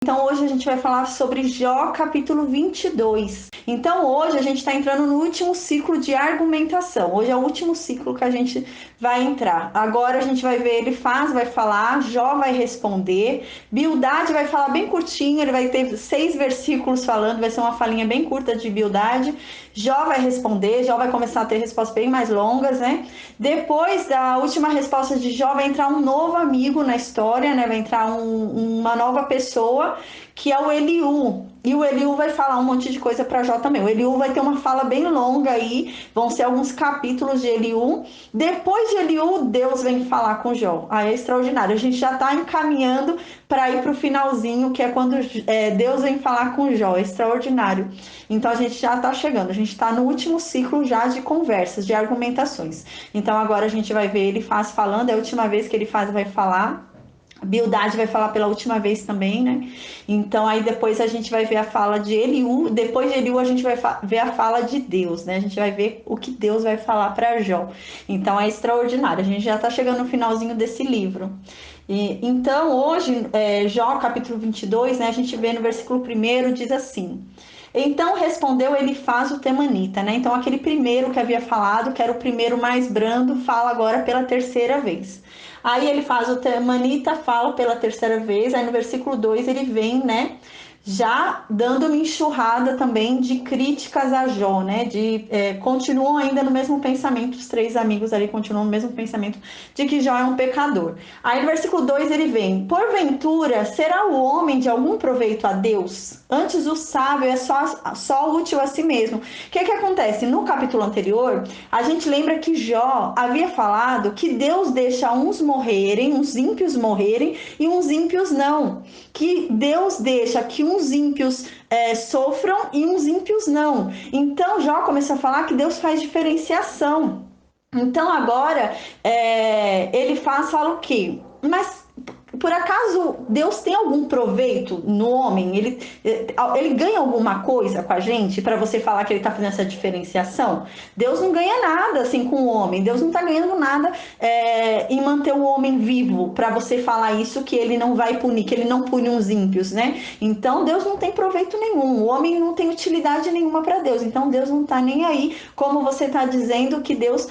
Então hoje a gente vai falar sobre Jó capítulo 22. Então hoje a gente está entrando no último ciclo de argumentação. Hoje é o último ciclo que a gente vai entrar. Agora a gente vai ver, ele vai falar, Jó vai responder, Bildade vai falar bem curtinho, ele vai ter 6 versículos falando, vai ser uma falinha bem curta de Bildade. Jó vai responder, Jó vai começar a ter respostas bem mais longas, né? Depois da última resposta de Jó vai entrar um novo amigo na história, né? Vai entrar uma nova pessoa, que é o Eliú. E o Eliú vai falar um monte de coisa para Jó também. O Eliú vai ter uma fala bem longa aí, vão ser alguns capítulos de Eliú. Depois de Eliú, Deus vem falar com Jó. Aí é extraordinário. A gente já está encaminhando para ir para o finalzinho, que é quando Deus vem falar com Jó. É extraordinário. Então a gente já está chegando. A gente está no último ciclo já de conversas, de argumentações. Então agora a gente vai ver ele falando. É a última vez que ele vai falar. Bildade vai falar pela última vez também, né? Então aí depois a gente vai ver a fala de Eliú, depois de Eliú a gente vai ver a fala de Deus, né? A gente vai ver o que Deus vai falar para Jó. Então é extraordinário, a gente já está chegando no finalzinho desse livro. Então hoje, Jó capítulo 22, né? A gente vê no versículo 1, diz assim: então respondeu Elifaz o temanita, né? Então aquele primeiro que havia falado, que era o primeiro mais brando, fala agora pela terceira vez. Aí ele faz o temanita, fala pela terceira vez, aí no versículo 2 ele vem, né, já dando uma enxurrada também de críticas a Jó, né, continuam ainda no mesmo pensamento, os 3 amigos ali continuam no mesmo pensamento de que Jó é um pecador. Aí no versículo 2 ele vem: porventura será o homem de algum proveito a Deus? Antes o sábio é só útil a si mesmo. O que acontece? No capítulo anterior, a gente lembra que Jó havia falado que Deus deixa uns morrerem, uns ímpios morrerem e uns ímpios não. Que Deus deixa que uns ímpios sofram e uns ímpios não. Então Jó começou a falar que Deus faz diferenciação. Então agora ele fala o quê? Mas por acaso Deus tem algum proveito no homem? Ele ganha alguma coisa com a gente para você falar que ele está fazendo essa diferenciação? Deus não ganha nada assim com o homem. Deus não está ganhando nada em manter o homem vivo para você falar isso, que ele não vai punir, que ele não pune uns ímpios, né? Então Deus não tem proveito nenhum. O homem não tem utilidade nenhuma para Deus. Então Deus não está nem aí, como você está dizendo que Deus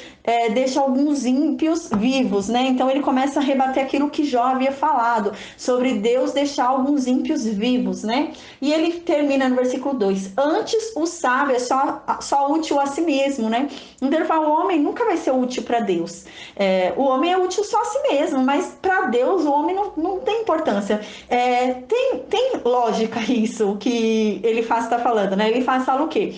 deixa alguns ímpios vivos, né? Então ele começa a rebater aquilo que Jó havia falado sobre Deus deixar alguns ímpios vivos, né? E ele termina no versículo 2: antes o sábio é só útil a si mesmo, né? Então ele fala: o homem nunca vai ser útil para Deus. O homem é útil só a si mesmo, mas para Deus o homem não tem importância. Tem lógica isso que ele está falando, né? Ele fala o quê?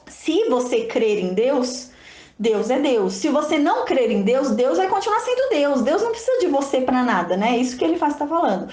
Se você crer em Deus, Deus é Deus. Se você não crer em Deus, Deus vai continuar sendo Deus. Deus não precisa de você para nada, né? Isso que ele está falando.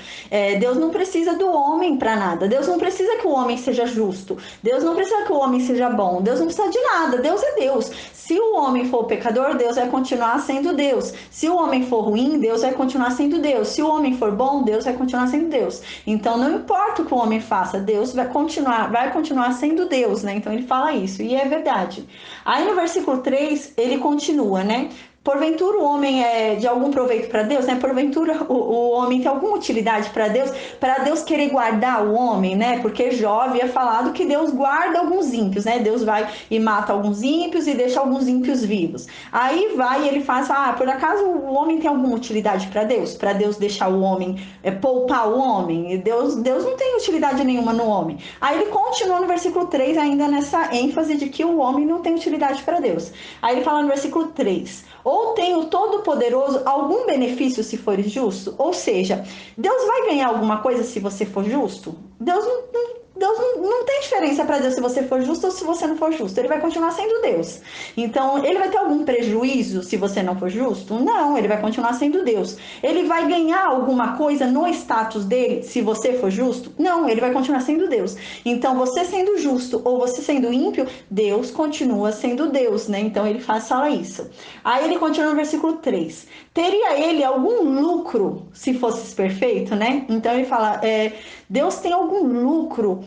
Deus não precisa do homem para nada. Deus não precisa que o homem seja justo. Deus não precisa que o homem seja bom. Deus não precisa de nada. Deus é Deus. Se o homem for pecador, Deus vai continuar sendo Deus. Se o homem for ruim, Deus vai continuar sendo Deus. Se o homem for bom, Deus vai continuar sendo Deus. Então não importa o que o homem faça, Deus vai continuar sendo Deus, né? Então ele fala isso, e é verdade. Aí no versículo 3 ele continua, né? Porventura o homem é de algum proveito para Deus, né? Porventura o homem tem alguma utilidade para Deus querer guardar o homem, né? Porque Jó havia falado que Deus guarda alguns ímpios, né? Deus vai e mata alguns ímpios e deixa alguns ímpios vivos. Aí vai e ele faz: por acaso o homem tem alguma utilidade para Deus? Para Deus deixar o homem, poupar o homem? Deus não tem utilidade nenhuma no homem. Aí ele continua no versículo 3 ainda nessa ênfase de que o homem não tem utilidade para Deus. Aí ele fala no versículo 3: ou tem o Todo-Poderoso algum benefício se for justo? Ou seja, Deus vai ganhar alguma coisa se você for justo? Deus não tem diferença para Deus se você for justo ou se você não for justo. Ele vai continuar sendo Deus. Então, ele vai ter algum prejuízo se você não for justo? Não, ele vai continuar sendo Deus. Ele vai ganhar alguma coisa no status dele se você for justo? Não, ele vai continuar sendo Deus. Então, você sendo justo ou você sendo ímpio, Deus continua sendo Deus, né? Então, ele fala isso. Aí ele continua no versículo 3. Teria ele algum lucro se fosse perfeito, né? Então, ele fala: Deus tem algum lucro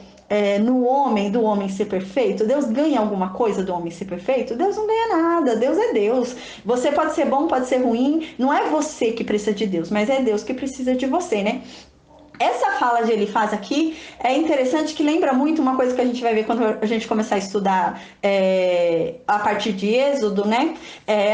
do homem ser perfeito? Deus ganha alguma coisa do homem ser perfeito? Deus não ganha nada. Deus é Deus. Você pode ser bom, pode ser ruim. Não é você que precisa de Deus, mas é Deus que precisa de você, né? Essa fala de Elifaz aqui é interessante, que lembra muito uma coisa que a gente vai ver quando a gente começar a estudar a partir de Êxodo, né?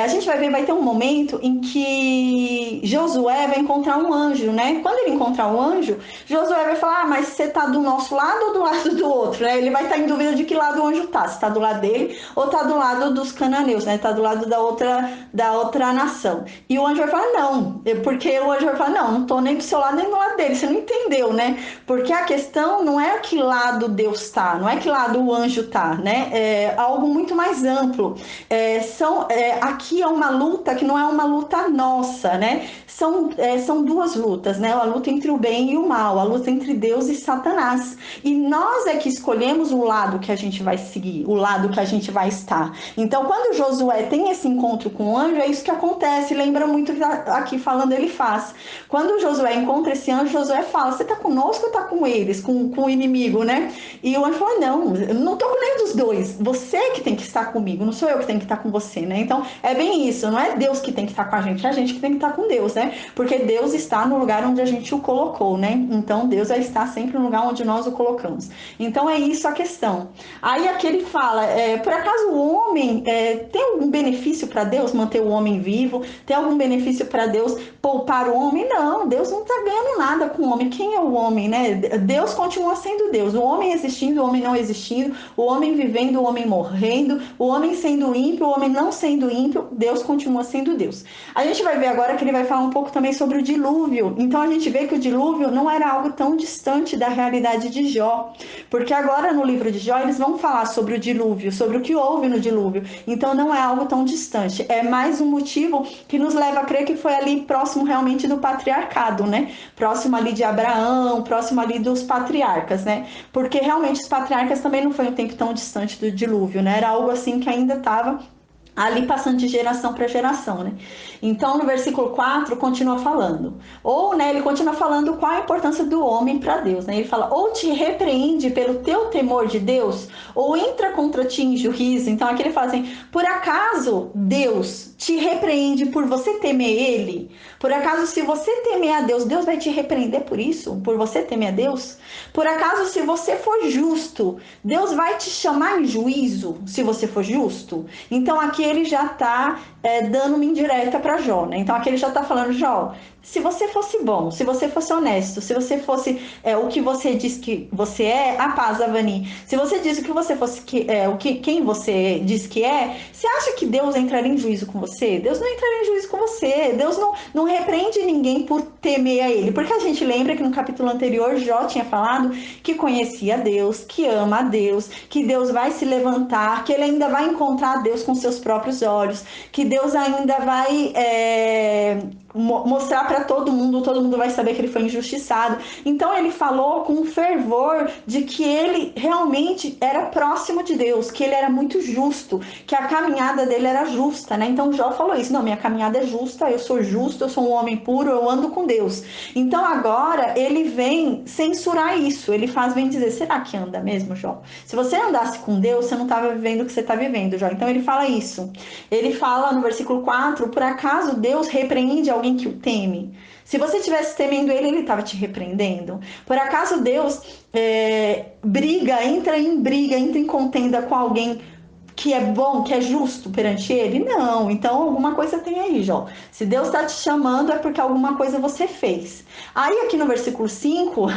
A gente vai ver, vai ter um momento em que Josué vai encontrar um anjo, né? Quando ele encontrar um anjo, Josué vai falar, mas você tá do nosso lado ou do lado do outro, né? Ele vai estar em dúvida de que lado o anjo tá, se tá do lado dele ou tá do lado dos cananeus, né? Tá do lado da outra nação. E o anjo vai falar, não, porque o anjo vai falar, não tô nem do seu lado nem do lado dele, você não entendeu, né? Porque a questão não é que lado Deus tá, não é que lado o anjo tá, né? É algo muito mais amplo. Aqui é uma luta que não é uma luta nossa, né? São duas lutas, né? A luta entre o bem e o mal, a luta entre Deus e Satanás. E nós é que escolhemos o lado que a gente vai seguir, o lado que a gente vai estar. Então, quando Josué tem esse encontro com o anjo, é isso que acontece. Lembra muito que aqui falando ele faz. Quando Josué encontra esse anjo, Josué fala, você tá conosco ou tá com eles, com o inimigo, né? E o anjo fala, não, eu não tô com nenhum dos dois. Você que tem que estar comigo, não sou eu que tenho que estar com você, né? Então, é bem isso. Não é Deus que tem que estar com a gente, é a gente que tem que estar com Deus, né? Porque Deus está no lugar onde a gente o colocou, né? Então, Deus vai estar sempre no lugar onde nós o colocamos. Então, é isso a questão. Aí, aqui ele fala, por acaso o homem tem algum benefício para Deus manter o homem vivo? Tem algum benefício para Deus poupar o homem? Não, Deus não está ganhando nada com o homem. Quem é o homem, né? Deus continua sendo Deus. O homem existindo, o homem não existindo, o homem vivendo, o homem morrendo, o homem sendo ímpio, o homem não sendo ímpio, Deus continua sendo Deus. A gente vai ver agora que ele vai falar um pouco também sobre o dilúvio. Então a gente vê que o dilúvio não era algo tão distante da realidade de Jó, porque agora no livro de Jó eles vão falar sobre o dilúvio, sobre o que houve no dilúvio. Então não é algo tão distante. É mais um motivo que nos leva a crer que foi ali próximo realmente do patriarcado, né? Próximo ali de Abraão, próximo ali dos patriarcas, né? Porque realmente os patriarcas também não foi um tempo tão distante do dilúvio, né? Era algo assim que ainda estava ali passando de geração para geração, né? Então, no versículo 4, continua falando. Ou, né, ele continua falando qual a importância do homem para Deus, né? Ele fala, ou te repreende pelo teu temor de Deus, ou entra contra ti em juízo. Então, aqui ele fala assim, por acaso Deus te repreende por você temer ele? Por acaso, se você temer a Deus, Deus vai te repreender por isso? Por você temer a Deus? Por acaso, se você for justo, Deus vai te chamar em juízo, se você for justo? Então, aqui ele já está dando uma indireta para Jó, né? Então aqui ele já está falando, Jó, se você fosse bom, se você fosse honesto, se você fosse o que você diz que você é, a paz, Avani, se você diz que você fosse quem você diz que é, você acha que Deus entraria em juízo com você? Deus não entraria em juízo com você. Deus não repreende ninguém por temer a ele, porque a gente lembra que no capítulo anterior Jó tinha falado que conhecia Deus, que ama a Deus, que Deus vai se levantar, que ele ainda vai encontrar Deus com seus próprios olhos, que Deus ainda vai mostrar para todo mundo vai saber que ele foi injustiçado. Então ele falou com fervor de que ele realmente era próximo de Deus, que ele era muito justo, que a caminhada dele era justa, né? Então Jó falou isso, não, minha caminhada é justa, eu sou justo, eu sou um homem puro, eu ando com Deus. Então agora ele vem censurar isso, vem dizer, será que anda mesmo, Jó? Se você andasse com Deus, você não estava vivendo o que você está vivendo, Jó. Então ele fala isso. Ele fala no versículo 4, por acaso Deus repreende alguém que o teme? Se você estivesse temendo ele estava te repreendendo. Por acaso Deus entra em contenda com alguém que é bom, que é justo perante ele? Não, então alguma coisa tem aí, Jó. Se Deus está te chamando é porque alguma coisa você fez. Aí aqui no versículo 5,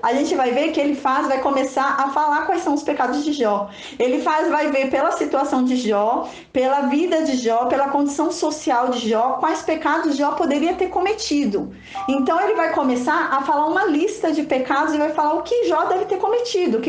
a gente vai ver que vai começar a falar quais são os pecados de Jó. Vai ver pela situação de Jó, pela vida de Jó, pela condição social de Jó, quais pecados Jó poderia ter cometido. Então ele vai começar a falar uma lista de pecados e vai falar o que Jó deve ter cometido,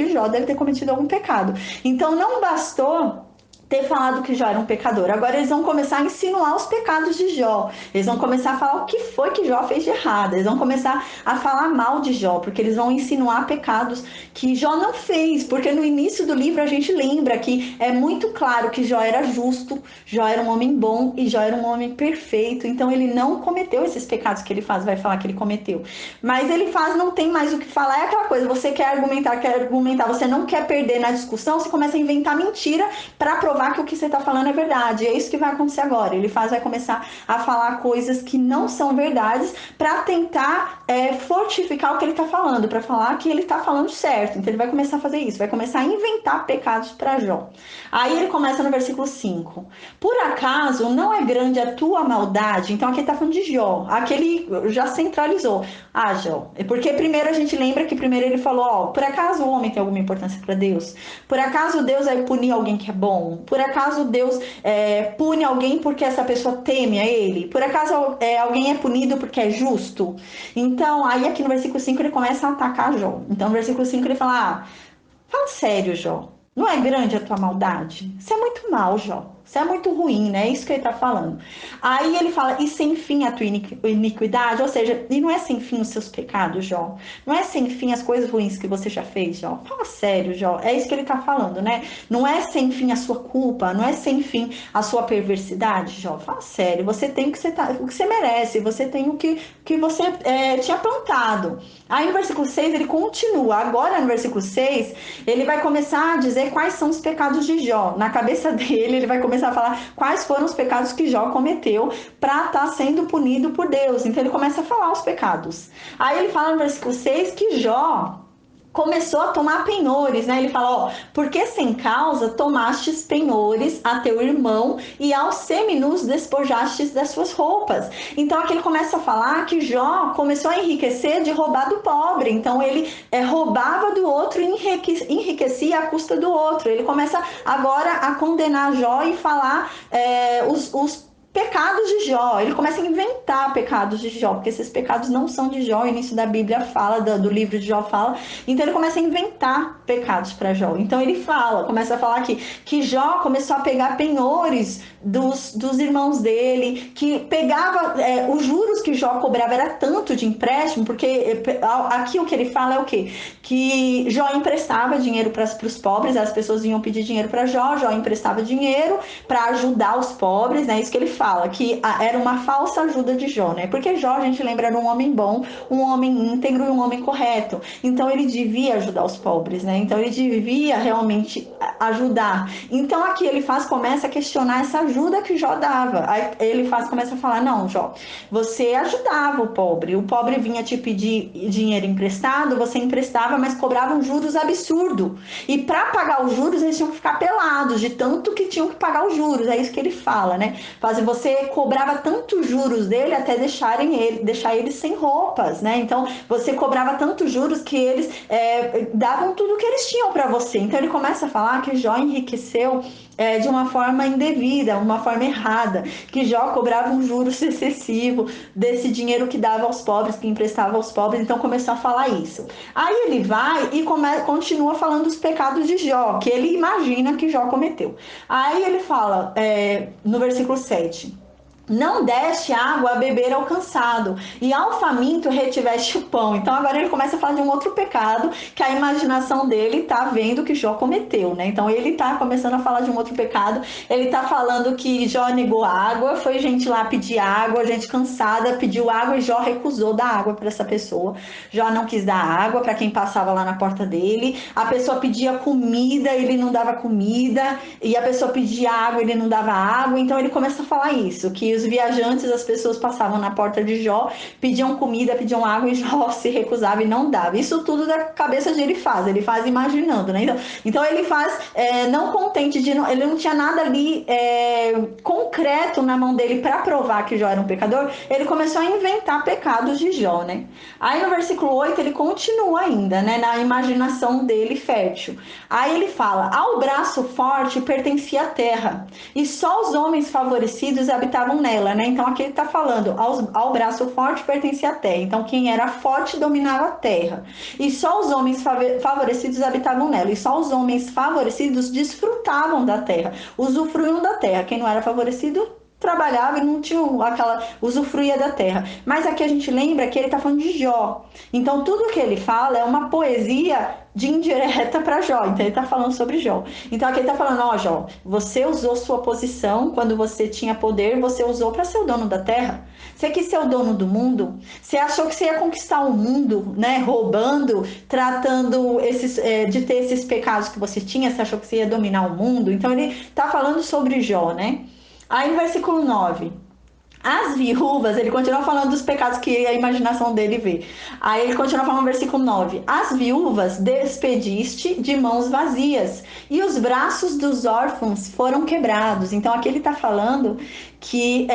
algum pecado. Então não bastou ter falado que Jó era um pecador. Agora eles vão começar a insinuar os pecados de Jó. Eles vão começar a falar o que foi que Jó fez de errado. Eles vão começar a falar mal de Jó, porque eles vão insinuar pecados que Jó não fez. Porque no início do livro a gente lembra que é muito claro que Jó era justo, Jó era um homem bom e Jó era um homem perfeito. Então ele não cometeu esses pecados que ele vai falar que ele cometeu. Mas ele não tem mais o que falar. É aquela coisa, você quer argumentar, você não quer perder na discussão, você começa a inventar mentira para provar provar que o que você está falando é verdade. E é isso que vai acontecer agora. Vai começar a falar coisas que não são verdades para tentar fortificar o que ele está falando, para falar que ele está falando certo. Então ele vai começar a fazer isso, vai começar a inventar pecados para Jó. Aí ele começa no versículo 5. Por acaso não é grande a tua maldade? Então aqui ele está falando de Jó. Aqui ele já centralizou. Ah, Jó. É porque primeiro a gente lembra que primeiro ele falou, ó, por acaso o homem tem alguma importância para Deus? Por acaso Deus vai punir alguém que é bom? Por acaso Deus pune alguém porque essa pessoa teme a ele? Por acaso alguém é punido porque é justo? Então, aí aqui no versículo 5 ele começa a atacar Jó. Então, no versículo 5 ele fala, fala sério, Jó. Não é grande a tua maldade? Você é muito mal, Jó. Você é muito ruim, né? É isso que ele tá falando. Aí ele fala, e sem fim a tua iniquidade? Ou seja, e não é sem fim os seus pecados, Jó? Não é sem fim as coisas ruins que você já fez, Jó? Fala sério, Jó. É isso que ele tá falando, né? Não é sem fim a sua culpa, não é sem fim a sua perversidade, Jó. Fala sério, você tem o que você merece, você tem o que você tinha plantado. Aí no versículo 6 ele continua. Agora no versículo 6 ele vai começar a dizer quais são os pecados de Jó. Na cabeça dele ele vai começar a falar quais foram os pecados que Jó cometeu para estar sendo punido por Deus. Então ele começa a falar os pecados. Aí ele fala no versículo 6 que Jó começou a tomar penhores, né? Ele fala, ó, porque sem causa tomastes penhores a teu irmão e aos seminus despojastes das suas roupas. Então aqui ele começa a falar que Jó começou a enriquecer de roubar do pobre. Então ele roubava do outro e enriquecia à custa do outro. Ele começa agora a condenar Jó e falar os pecados de Jó. Ele começa a inventar pecados de Jó, porque esses pecados não são de Jó. O início da Bíblia fala, do livro de Jó fala. Então ele começa a inventar pecados para Jó. Então ele começa a falar aqui que Jó começou a pegar penhores dos irmãos dele, que pegava os juros que Jó cobrava era tanto de empréstimo, porque aqui o que ele fala é o quê? Que Jó emprestava dinheiro para os pobres, as pessoas vinham pedir dinheiro para Jó, Jó emprestava dinheiro para ajudar os pobres, né? Isso que ele fala, que era uma falsa ajuda de Jó, né? Porque Jó, a gente lembra, era um homem bom, um homem íntegro e um homem correto. Então ele devia ajudar os pobres, né? Então ele devia realmente ajudar. Então aqui ele começa a questionar essa ajuda que Jó dava. Aí ele começa a falar, não, Jó, você ajudava o pobre vinha te pedir dinheiro emprestado, você emprestava, mas cobrava um juros absurdo. E para pagar os juros, eles tinham que ficar pelados, de tanto que tinham que pagar os juros. É isso que ele fala, né? Você cobrava tantos juros dele até deixar ele sem roupas, né? Então você cobrava tantos juros que eles davam tudo que eles tinham para você. Então ele começa a falar que Jó enriqueceu de uma forma indevida, uma forma errada, que Jó cobrava um juros excessivo desse dinheiro que dava aos pobres, que emprestava aos pobres. Então começou a falar isso. Aí ele vai e continua falando dos pecados de Jó, que ele imagina que Jó cometeu. Aí ele fala no versículo 7: não deste água a beber ao cansado, e ao faminto retiveste o pão. Então agora ele começa a falar de um outro pecado que a imaginação dele tá vendo que Jó cometeu, né? Então ele tá começando a falar de um outro pecado. Ele tá falando que Jó negou água, foi gente lá pedir água, gente cansada pediu água e Jó recusou dar água para essa pessoa. Jó não quis dar água para quem passava lá na porta dele. A pessoa pedia comida, ele não dava comida, e a pessoa pedia água, ele não dava água. Então ele começa a falar isso, que os viajantes, as pessoas passavam na porta de Jó, pediam comida, pediam água e Jó se recusava e não dava. Isso tudo da cabeça dele ele faz imaginando, né? Então ele faz não contente ele não tinha nada ali concreto na mão dele para provar que Jó era um pecador. Ele começou a inventar pecados de Jó, né? Aí no versículo 8 ele continua ainda, né, na imaginação dele fértil. Aí ele fala: ao braço forte pertencia a terra, e só os homens favorecidos habitavam nela, né? Então aqui ele está falando, ao braço forte pertencia a terra. Então quem era forte dominava a terra, e só os homens favorecidos habitavam nela, e só os homens favorecidos desfrutavam da terra, usufruíam da terra. Quem não era favorecido trabalhava e não tinha aquela usufruía da terra. Mas aqui a gente lembra que ele está falando de Jó. Então tudo que ele fala é uma poesia de indireta para Jó. Então ele está falando sobre Jó. Então aqui ele está falando, ó, Jó, você usou sua posição quando você tinha poder, você usou para ser o dono da terra. Você quis ser o dono do mundo? Você achou que você ia conquistar o mundo, né? Roubando, tratando de ter esses pecados que você tinha? Você achou que você ia dominar o mundo? Então ele está falando sobre Jó, né? Aí no versículo 9, as viúvas, ele continua falando dos pecados que a imaginação dele vê. Aí ele continua falando no versículo 9, as viúvas despediste de mãos vazias e os braços dos órfãos foram quebrados. Então aqui ele está falando que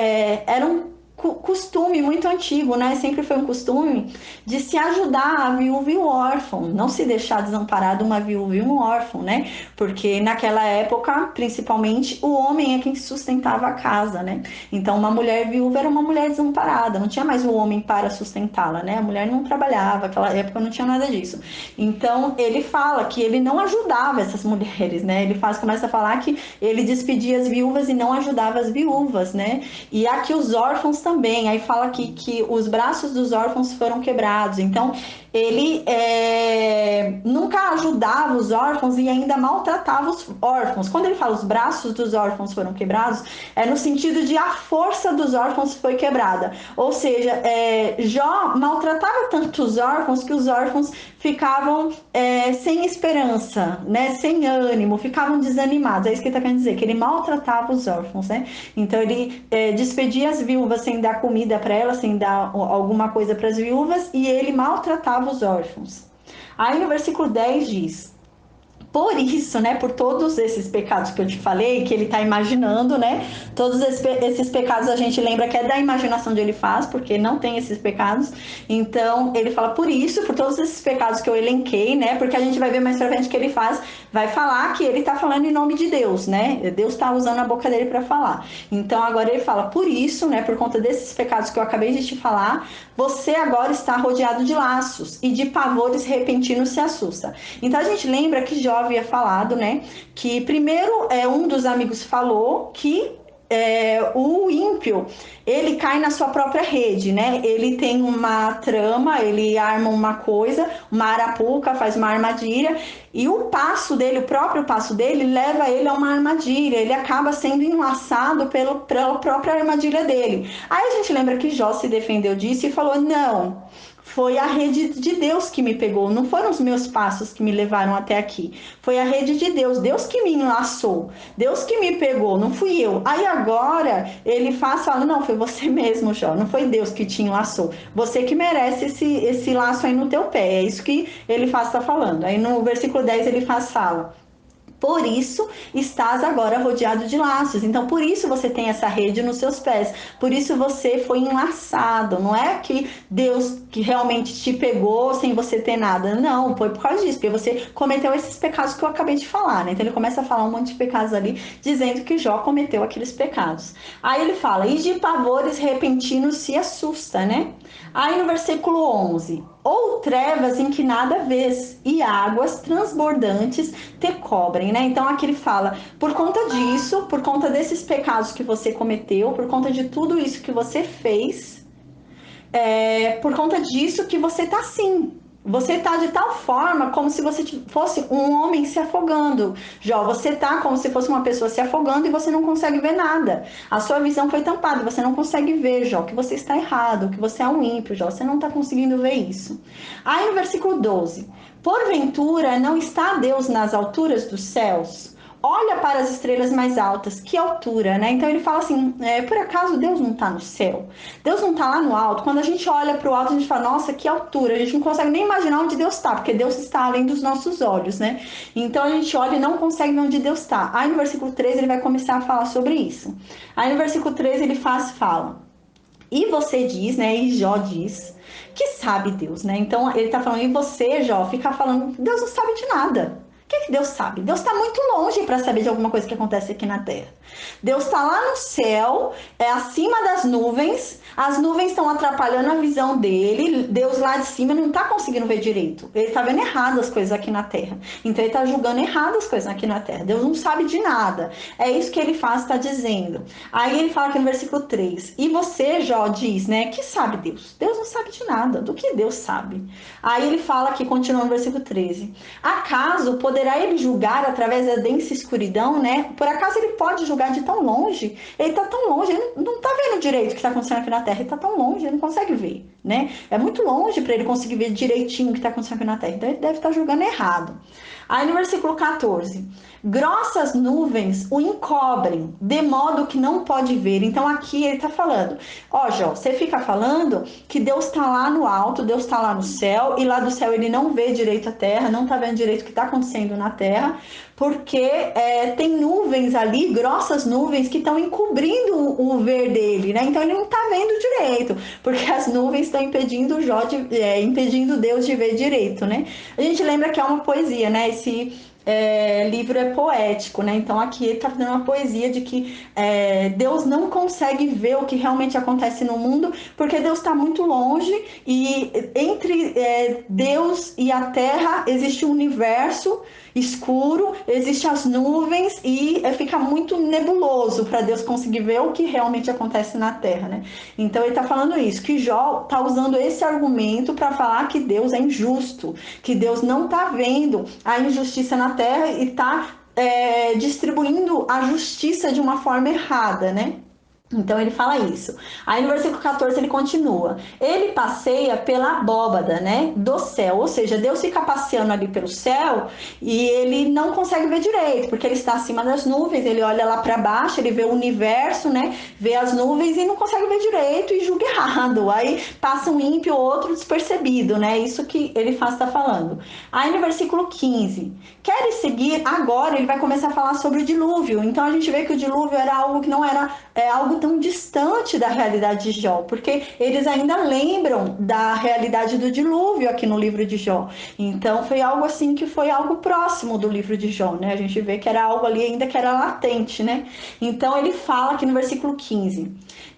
era um costume muito antigo, né? Sempre foi um costume de se ajudar a viúva e o órfão, não se deixar desamparado uma viúva e um órfão, né? Porque naquela época, principalmente, o homem é quem sustentava a casa, né? Então, uma mulher viúva era uma mulher desamparada, não tinha mais o homem para sustentá-la, né? A mulher não trabalhava, naquela época não tinha nada disso. Então, ele fala que ele não ajudava essas mulheres, né? Ele começa a falar que ele despedia as viúvas e não ajudava as viúvas, né? E aqui os órfãos também, aí fala que os braços dos órfãos foram quebrados, então ele nunca ajudava os órfãos e ainda maltratava os órfãos. Quando ele fala os braços dos órfãos foram quebrados, é no sentido de a força dos órfãos foi quebrada, ou seja, Jó maltratava tanto os órfãos que os órfãos ficavam sem esperança, né? Sem ânimo, ficavam desanimados. É isso que ele está querendo dizer, que ele maltratava os órfãos, né? Então ele despedia as viúvas sem dar comida para elas, sem dar alguma coisa para as viúvas, e ele maltratava os órfãos. Aí no versículo 10 diz: por isso, né, por todos esses pecados que eu te falei, que ele está imaginando, né, todos esses pecados a gente lembra que é da imaginação de ele faz, porque não tem esses pecados, então ele fala por isso, por todos esses pecados que eu elenquei, né, porque a gente vai ver mais pra frente que ele vai falar que ele está falando em nome de Deus, né, Deus está usando a boca dele para falar, então agora ele fala, por isso, né, por conta desses pecados que eu acabei de te falar, você agora está rodeado de laços e de pavores repentinos se assusta. Então a gente lembra que Jó havia falado, né, que primeiro um dos amigos falou que o ímpio, ele cai na sua própria rede, né? Ele tem uma trama, ele arma uma coisa, uma arapuca, faz uma armadilha, e o próprio passo dele, leva ele a uma armadilha, ele acaba sendo enlaçado pela própria armadilha dele. Aí a gente lembra que Jó se defendeu disso e falou, não, foi a rede de Deus que me pegou, não foram os meus passos que me levaram até aqui, foi a rede de Deus, Deus que me enlaçou, Deus que me pegou, não fui eu. Aí agora ele fala, não, foi você mesmo, Jó, não foi Deus que te enlaçou, você que merece esse laço aí no teu pé, é isso que ele está falando. Aí no versículo 10 ele fala, por isso estás agora rodeado de laços. Então, por isso você tem essa rede nos seus pés. Por isso você foi enlaçado. Não é que Deus que realmente te pegou sem você ter nada. Não, foi por causa disso. Porque você cometeu esses pecados que eu acabei de falar, né? Então, ele começa a falar um monte de pecados ali, dizendo que Jó cometeu aqueles pecados. Aí ele fala, e de pavores repentinos se assusta, né? Aí no versículo 11, ou trevas em que nada vês, e águas transbordantes te cobrem, né? Então aqui ele fala, por conta disso, por conta desses pecados que você cometeu, por conta de tudo isso que você fez, por conta disso que você tá assim. Você está de tal forma como se você fosse um homem se afogando. Jó, você está como se fosse uma pessoa se afogando e você não consegue ver nada. A sua visão foi tampada, você não consegue ver, Jó, que você está errado, que você é um ímpio, Jó, você não está conseguindo ver isso. Aí no versículo 12, porventura não está Deus nas alturas dos céus? Olha para as estrelas mais altas, que altura, né? Então ele fala assim, por acaso Deus não está no céu? Deus não está lá no alto? Quando a gente olha para o alto, a gente fala, nossa, que altura. A gente não consegue nem imaginar onde Deus está, porque Deus está além dos nossos olhos, né? Então a gente olha e não consegue ver onde Deus está. Aí no versículo 13 ele vai começar a falar sobre isso. Aí no versículo 13 ele fala, e você diz, né, e Jó diz, que sabe Deus, né? Então ele está falando, e você, Jó, fica falando, Deus não sabe de nada. O que Deus sabe? Deus está muito longe para saber de alguma coisa que acontece aqui na Terra. Deus está lá no céu, acima das nuvens, as nuvens estão atrapalhando a visão dele, Deus lá de cima não está conseguindo ver direito. Ele está vendo errado as coisas aqui na Terra. Então ele está julgando errado as coisas aqui na Terra. Deus não sabe de nada. É isso que ele faz, está dizendo. Aí ele fala aqui no versículo 3. E você, Jó, diz, né? Que sabe Deus? Deus não sabe de nada. Do que Deus sabe? Aí ele fala aqui, continuando no versículo 13. Acaso poderá ele julgar através da densa escuridão, né? Por acaso ele pode julgar de tão longe? Ele está tão longe, ele não está vendo direito o que está acontecendo aqui na Terra. Ele está tão longe, ele não consegue ver, né? É muito longe para ele conseguir ver direitinho o que está acontecendo aqui na Terra. Então ele deve estar julgando errado. Aí no versículo 14. Grossas nuvens o encobrem, de modo que não pode ver. Então aqui ele está falando, ó Jó, você fica falando que Deus está lá no alto, Deus está lá no céu, e lá do céu ele não vê direito a terra, não está vendo direito o que está acontecendo na terra, porque tem nuvens ali, grossas nuvens, que estão encobrindo o ver dele, né? Então ele não está vendo direito, porque as nuvens estão impedindo impedindo Deus de ver direito, né? A gente lembra que é uma poesia, né? Esse livro é poético, né? Então aqui ele está fazendo uma poesia de que Deus não consegue ver o que realmente acontece no mundo, porque Deus está muito longe e entre Deus e a terra existe um universo escuro, existem as nuvens e fica muito nebuloso para Deus conseguir ver o que realmente acontece na terra, né? Então ele está falando isso, que Jó está usando esse argumento para falar que Deus é injusto, que Deus não está vendo a injustiça na terra e está distribuindo a justiça de uma forma errada, né? Então ele fala isso. Aí no versículo 14 ele continua. Ele passeia pela abóbada, né, do céu. Ou seja, Deus fica passeando ali pelo céu e ele não consegue ver direito, porque ele está acima das nuvens, ele olha lá para baixo, ele vê o universo, né, vê as nuvens e não consegue ver direito e julga errado. Aí passa um ímpio ou outro despercebido, né? Isso que ele está falando. Aí no versículo 15. Queres seguir? Agora ele vai começar a falar sobre o dilúvio. Então a gente vê que o dilúvio era algo que não era algo tão distante da realidade de Jó, porque eles ainda lembram da realidade do dilúvio aqui no livro de Jó. Então foi algo assim que foi algo próximo do livro de Jó, né? A gente vê que era algo ali ainda que era latente, né? Então ele fala aqui no versículo 15.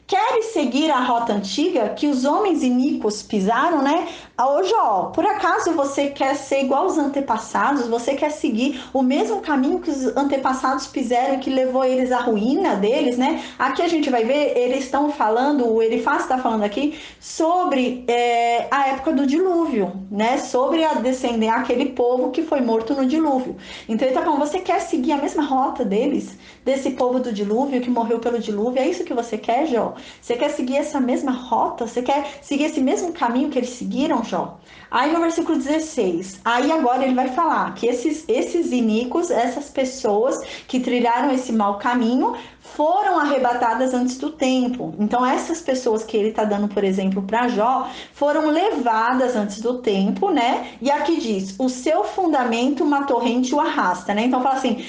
Queres seguir a rota antiga que os homens iníquos pisaram, né? Ô Jó, por acaso você quer ser igual aos antepassados? Você quer seguir o mesmo caminho que os antepassados fizeram e que levou eles à ruína deles, né? Aqui a gente vai ver, eles estão falando, o Elifaz está falando aqui sobre a época do dilúvio, né? Sobre a descendência, aquele povo que foi morto no dilúvio. Então ele está falando, você quer seguir a mesma rota deles? Desse povo do dilúvio que morreu pelo dilúvio? É isso que você quer, Jó? Você quer seguir essa mesma rota? Você quer seguir esse mesmo caminho que eles seguiram, Jó? Aí no versículo 16, aí agora ele vai falar que esses iníquos, essas pessoas que trilharam esse mau caminho, foram arrebatadas antes do tempo. Então essas pessoas que ele está dando, por exemplo, para Jó, foram levadas antes do tempo, né? E aqui diz, o seu fundamento, uma torrente o arrasta, né? Então fala assim,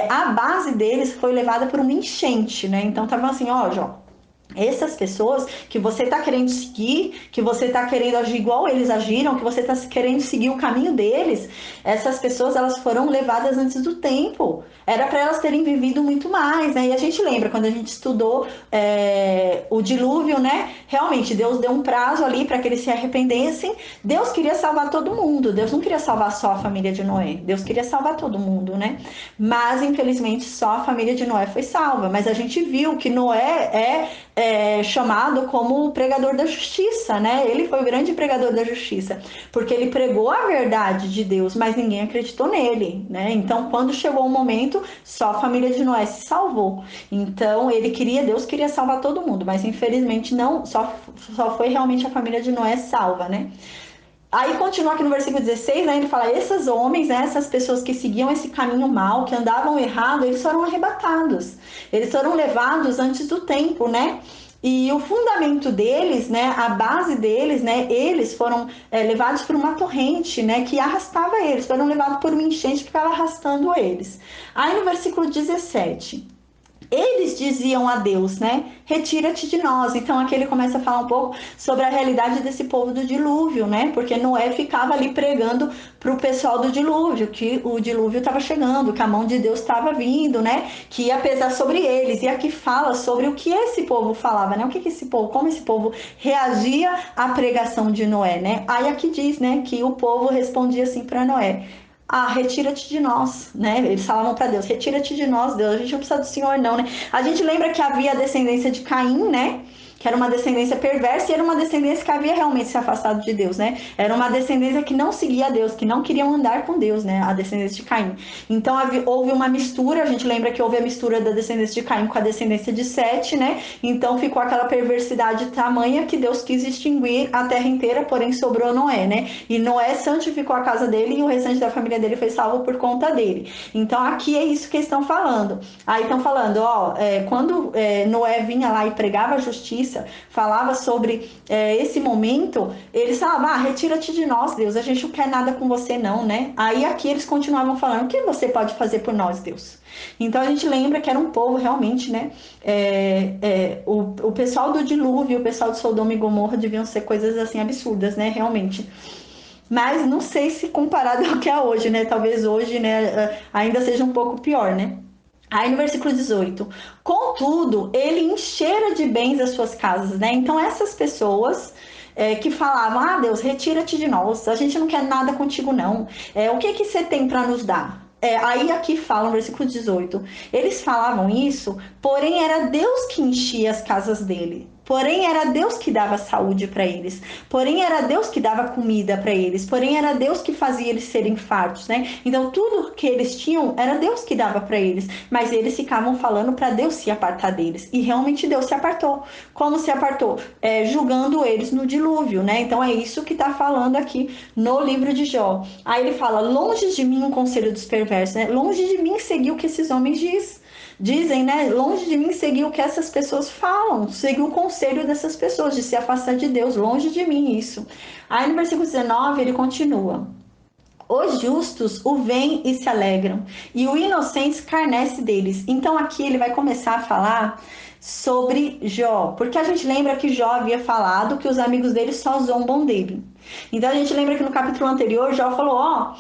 a base deles foi levada por uma enchente, né? Então tava assim, ó, Jó, essas pessoas que você está querendo seguir, que você está querendo agir igual eles agiram, que você está querendo seguir o caminho deles, essas pessoas elas foram levadas antes do tempo. Era para elas terem vivido muito mais, né? E a gente lembra quando a gente estudou o dilúvio, né? Realmente Deus deu um prazo ali para que eles se arrependessem. Deus queria salvar todo mundo. Deus não queria salvar só a família de Noé. Deus queria salvar todo mundo, né? Mas infelizmente só a família de Noé foi salva. Mas a gente viu que Noé chamado como o pregador da justiça, né? Ele foi o grande pregador da justiça, porque ele pregou a verdade de Deus, mas ninguém acreditou nele, né? Então, quando chegou o momento, só a família de Noé se salvou. Então, Deus queria salvar todo mundo, mas infelizmente não, só foi realmente a família de Noé salva, né? Aí continua aqui no versículo 16, né, ele fala, esses homens, né, essas pessoas que seguiam esse caminho mal, que andavam errado, eles foram arrebatados. Eles foram levados antes do tempo, né? E o fundamento deles, né, a base deles, né, eles foram levados por uma torrente, né, que arrastava eles. Foram levados por uma enchente que ficava arrastando eles. Aí no versículo 17... eles diziam a Deus, né? Retira-te de nós. Então aqui ele começa a falar um pouco sobre a realidade desse povo do dilúvio, né? Porque Noé ficava ali pregando para o pessoal do dilúvio, que o dilúvio estava chegando, que a mão de Deus estava vindo, né? Que ia pesar sobre eles. E aqui fala sobre o que esse povo falava, né? O que esse povo, como esse povo reagia à pregação de Noé, né? Aí aqui diz, né, que o povo respondia assim para Noé: ah, retira-te de nós, né? Eles falavam para Deus: retira-te de nós, Deus, a gente não precisa do Senhor não, né? A gente lembra que havia a descendência de Caim, né? Que era uma descendência perversa e era uma descendência que havia realmente se afastado de Deus, né? Era uma descendência que não seguia Deus, que não queriam andar com Deus, né? A descendência de Caim. Então houve uma mistura, a gente lembra que houve a mistura da descendência de Caim com a descendência de Sete, né? Então ficou aquela perversidade tamanha que Deus quis extinguir a terra inteira, porém sobrou Noé, né? E Noé santificou a casa dele e o restante da família dele foi salvo por conta dele. Então aqui é isso que eles estão falando. Aí estão falando, ó, quando Noé vinha lá e pregava a justiça, falava sobre esse momento, eles falavam: ah, retira-te de nós, Deus, a gente não quer nada com você não, né? Aí aqui eles continuavam falando: o que você pode fazer por nós, Deus? Então a gente lembra que era um povo realmente, né? O pessoal do dilúvio, o pessoal de Sodoma e Gomorra deviam ser coisas assim absurdas, né? Realmente. Mas não sei se comparado ao que é hoje, né? Talvez hoje, né, ainda seja um pouco pior, né? Aí no versículo 18: contudo, ele enchera de bens as suas casas, né? Então essas pessoas que falavam: ah, Deus, retira-te de nós, a gente não quer nada contigo não, o que você tem para nos dar? Aí aqui fala no versículo 18, eles falavam isso, porém era Deus que enchia as casas dele. Porém era Deus que dava saúde para eles. Porém era Deus que dava comida para eles. Porém era Deus que fazia eles serem fartos, né? Então tudo que eles tinham era Deus que dava para eles. Mas eles ficavam falando para Deus se apartar deles. E realmente Deus se apartou. Como se apartou? Julgando eles no dilúvio, né? Então é isso que está falando aqui no livro de Jó. Aí ele fala: longe de mim o conselho dos perversos, né? Longe de mim seguir o que esses homens dizem, né? Longe de mim seguir o que essas pessoas falam, seguir o conselho dessas pessoas, de se afastar de Deus, longe de mim isso. Aí no versículo 19 ele continua: os justos o veem e se alegram, e o inocente escarnece deles. Então aqui ele vai começar a falar sobre Jó, porque a gente lembra que Jó havia falado que os amigos dele só zombam dele. Então a gente lembra que no capítulo anterior Jó falou: ó,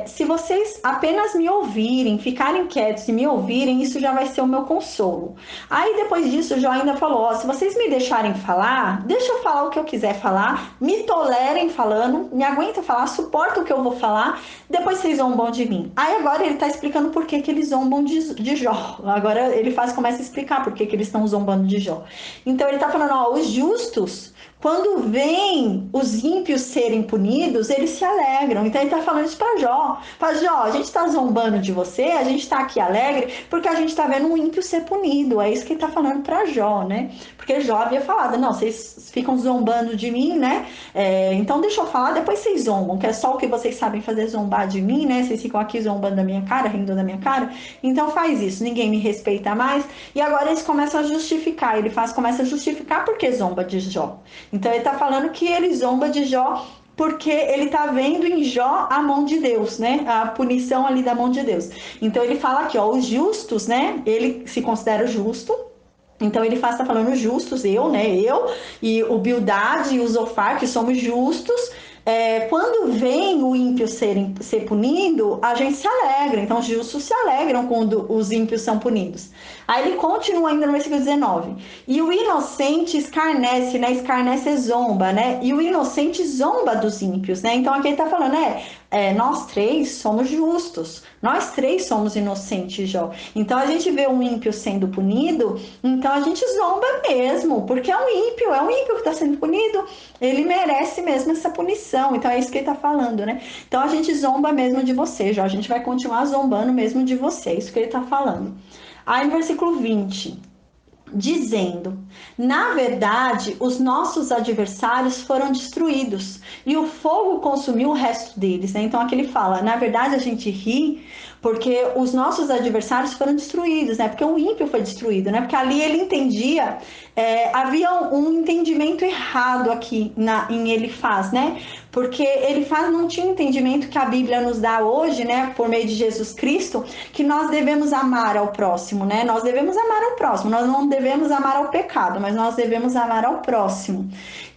se vocês apenas me ouvirem, ficarem quietos e me ouvirem, isso já vai ser o meu consolo. Aí depois disso Jó ainda falou: ó, se vocês me deixarem falar, deixa eu falar o que eu quiser falar, me tolerem falando, me aguenta falar, suporta o que eu vou falar, depois vocês zombam de mim. Aí agora ele está explicando por que eles zombam de Jó. Agora ele começa a explicar por que eles estão zombando de Jó. Então ele está falando: ó, os justos, quando veem os ímpios serem punidos, eles se alegram. Então ele está falando isso para Jó. Fala: Jó, a gente está zombando de você, a gente está aqui alegre porque a gente está vendo um ímpio ser punido. É isso que ele está falando para Jó, né? Porque Jó havia falado: não, vocês ficam zombando de mim, né? Então deixa eu falar, depois vocês zombam, que é só o que vocês sabem fazer, zombar de mim, né? Vocês ficam aqui zombando da minha cara, rindo da minha cara. Então faz isso, ninguém me respeita mais. E agora eles começam a justificar. Começa a justificar porque zomba de Jó. Então ele está falando que ele zomba de Jó porque ele está vendo em Jó a mão de Deus, né? A punição ali da mão de Deus. Então ele fala aqui, ó, os justos, né? Ele se considera justo. Então ele está falando justos, eu, né? Eu e o Bildade e o Zofar, que somos justos. Quando vem o ímpio ser punido, a gente se alegra. Então os justos se alegram quando os ímpios são punidos. Aí ele continua ainda no versículo 19: e o inocente escarnece, né? Escarnece zomba, né? E o inocente zomba dos ímpios, né? Então aqui ele está falando, nós três somos justos, nós três somos inocentes, Jó. Então a gente vê um ímpio sendo punido, então a gente zomba mesmo, porque é um ímpio que está sendo punido, ele merece mesmo essa punição. Então é isso que ele está falando, né? Então a gente zomba mesmo de você, Jó, a gente vai continuar zombando mesmo de você, é isso que ele está falando. Aí no versículo 20, dizendo: na verdade, os nossos adversários foram destruídos e o fogo consumiu o resto deles, né? Então aqui ele fala: na verdade a gente ri porque os nossos adversários foram destruídos, né? Porque o ímpio foi destruído, né? Porque ali ele entendia, havia um entendimento errado aqui em Elifaz, né? porque ele não tinha um entendimento que a Bíblia nos dá hoje, né, por meio de Jesus Cristo, que nós devemos amar ao próximo, né? Nós devemos amar ao próximo, nós não devemos amar ao pecado, mas nós devemos amar ao próximo.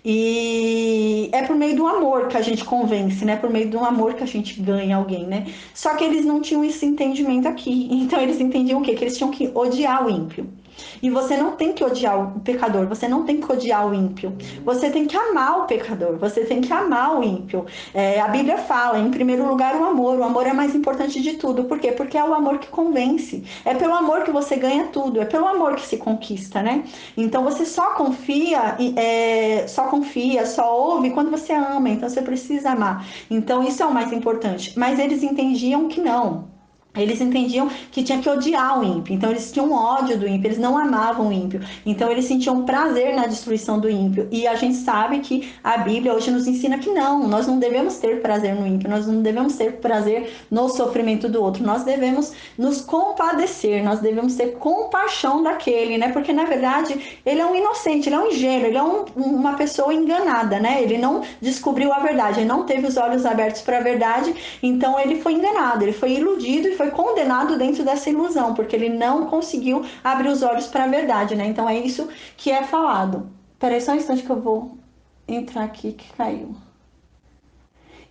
E é por meio do amor que a gente convence, né? Por meio do amor que a gente ganha alguém, né? Só que eles não tinham esse entendimento aqui. Então eles entendiam o quê? Que eles tinham que odiar o ímpio. E você não tem que odiar o pecador, você não tem que odiar o ímpio. Você tem que amar o pecador, você tem que amar o ímpio. A Bíblia fala, em primeiro lugar, o amor. O amor é mais importante de tudo. Por quê? Porque é o amor que convence. É pelo amor que você ganha tudo. É pelo amor que se conquista, né? Então você só confia, só ouve quando você ama. Então você precisa amar. Então isso é o mais importante. Mas eles entendiam que não. Eles entendiam que tinha que odiar o ímpio, então eles tinham ódio do ímpio, eles não amavam o ímpio, então eles sentiam prazer na destruição do ímpio. E a gente sabe que a Bíblia hoje nos ensina que não, nós não devemos ter prazer no ímpio, nós não devemos ter prazer no sofrimento do outro, nós devemos nos compadecer, nós devemos ter compaixão daquele, né? Porque na verdade ele é um inocente, ele é um ingênuo, ele é uma pessoa enganada, né? Ele não descobriu a verdade, ele não teve os olhos abertos para a verdade, então ele foi enganado, ele foi iludido e foi condenado dentro dessa ilusão, porque ele não conseguiu abrir os olhos para a verdade, né? Então é isso que é falado. Peraí só um instante que eu vou entrar aqui que caiu.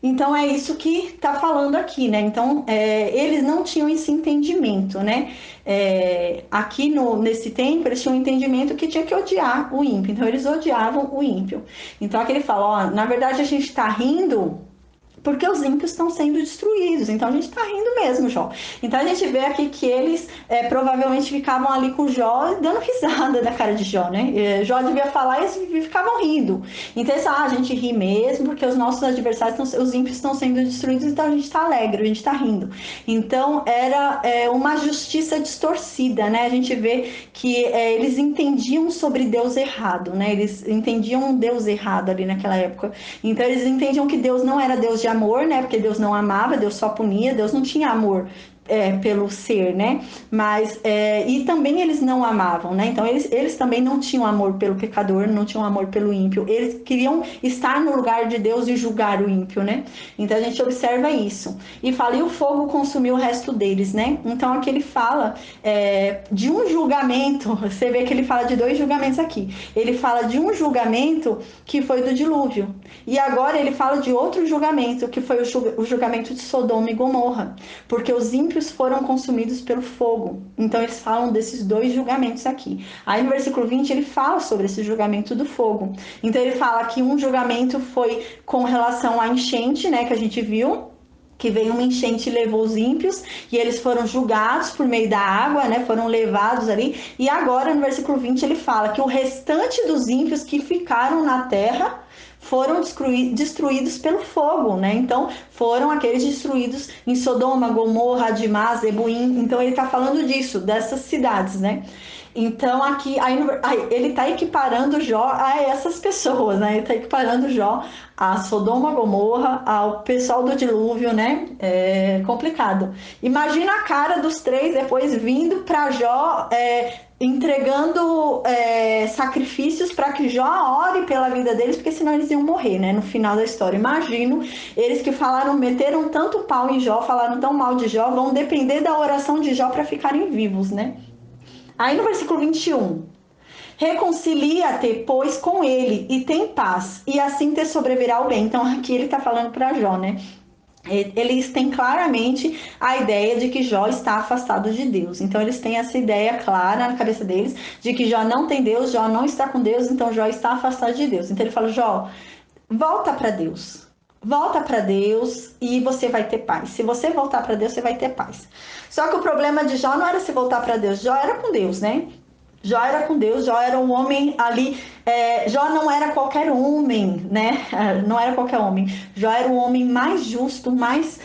Então é isso que está falando aqui, né? Então eles não tinham esse entendimento, né? Aqui nesse tempo eles tinham um entendimento que tinha que odiar o ímpio, então eles odiavam o ímpio. Então aqui ele fala, ó, na verdade a gente está rindo porque os ímpios estão sendo destruídos, então a gente está rindo mesmo, Jó. Então a gente vê aqui que eles provavelmente ficavam ali com Jó dando risada da cara de Jó, né? Jó devia falar e eles ficavam rindo. Então a gente ri mesmo porque os nossos adversários, os ímpios estão sendo destruídos, então a gente está alegre, a gente está rindo. Então era uma justiça distorcida, né? A gente vê que eles entendiam sobre Deus errado, né? Eles entendiam um Deus errado ali naquela época. Então eles entendiam que Deus não era Deus de amor, né? Porque Deus não amava, Deus só punia, Deus não tinha amor pelo ser, né? Mas e também eles não amavam, né? Então eles também não tinham amor pelo pecador, não tinham amor pelo ímpio. Eles queriam estar no lugar de Deus e julgar o ímpio, né? Então a gente observa isso. E fala, e o fogo consumiu o resto deles, né? Então aqui ele fala de um julgamento. Você vê que ele fala de dois julgamentos aqui. Ele fala de um julgamento que foi do dilúvio. E agora ele fala de outro julgamento, que foi o julgamento de Sodoma e Gomorra. Porque os ímpios foram consumidos pelo fogo. Então eles falam desses dois julgamentos aqui. Aí no versículo 20 ele fala sobre esse julgamento do fogo. Então ele fala que um julgamento foi com relação à enchente, né, que a gente viu, que veio uma enchente e levou os ímpios, e eles foram julgados por meio da água, né, foram levados ali. E agora no versículo 20 ele fala que o restante dos ímpios que ficaram na terra foram destruídos pelo fogo, né? Então foram aqueles destruídos em Sodoma, Gomorra, Adimá, Zeboim. Então ele está falando disso, dessas cidades, né? Então aqui ele está equiparando Jó a essas pessoas, né? Ele está equiparando Jó a Sodoma, Gomorra, ao pessoal do dilúvio, né? É complicado. Imagina a cara dos três depois vindo para Jó, entregando sacrifícios para que Jó ore pela vida deles, porque senão eles iam morrer, né? No final da história. Imagino eles que meteram tanto pau em Jó, falaram tão mal de Jó, vão depender da oração de Jó para ficarem vivos, né? Aí no versículo 21, reconcilia-te, pois, com ele, e tem paz, e assim te sobrevirá o bem. Então aqui ele está falando para Jó, né? Eles têm claramente a ideia de que Jó está afastado de Deus. Então eles têm essa ideia clara na cabeça deles de que Jó não tem Deus, Jó não está com Deus, então Jó está afastado de Deus. Então ele fala, Jó, volta para Deus. Volta para Deus e você vai ter paz. Se você voltar para Deus, você vai ter paz. Só que o problema de Jó não era se voltar para Deus, Jó era com Deus, né? Jó era com Deus, Jó era um homem ali, Jó não era qualquer homem, né? Não era qualquer homem. Jó era o homem mais justo, mais